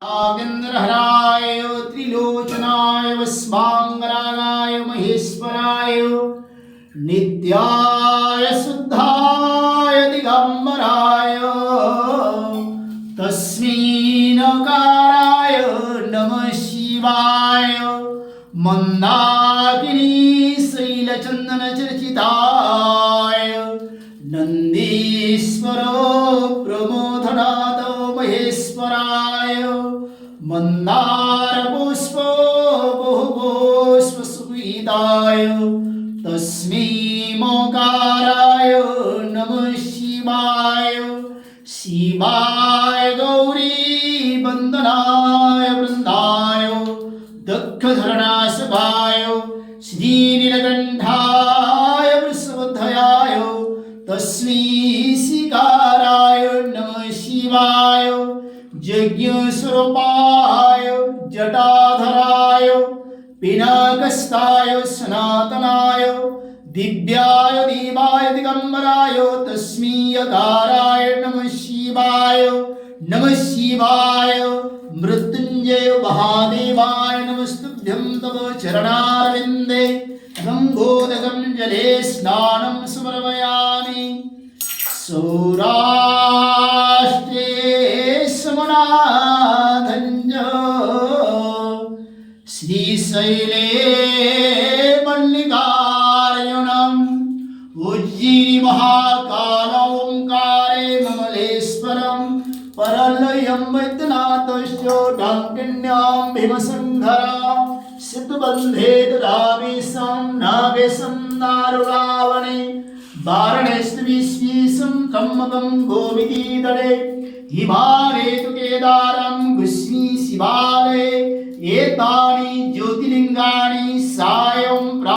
नागेन्द्रहराय त्रिलोचनाय वस्मांगरागाय महेश्वराय नित्याय शुद्धाय दिगंबराय तस्मै नकाराय नमः शिवाय मंदाकिनी शैलचंदन चर्चिताय नंदीश्वर प्रमोदनाथ महेश्वराय मंदार पुष्प बहुपुष्प सुगीताय तस्मै मोकाराय नमः शिवाय शिवाय गौरी वंदनाय वृंदाय दक्षधरणासभाय श्रीनीलकंठाय वृषभध्वजाय तस्मै शिकाराय नमः शिवाय यज्ञस्वरूपाय जटाधराय पिनाकस्ताय सनातनाय दिव्याय देवाय दिगंबराय तस्मै यकाराय नमः शिवाय मृत्युंजय महादेवाय नमस्तुभ्यं तव चरणारविन्दे गंगोदकं जले स्नानं समर्पयामि सौराष्ट्रे समनाथञ्च श्रीशैले मल्लिकार्जुनम् उज्जीनि महाकाल ओंकारे ममलेश्वरम् परलयं वैद्यनाथस्य डाङ्किन्यां भीमसन्धरा सिद्धबन्धे ददामीशं नागेशं दारुरावणे वारणेस्विश्वीशं कम्मकं गोमितीतटे हिमालये तु केदारं गुष्मी शिवालये एतानि ज्योतिर्लिङ्गानि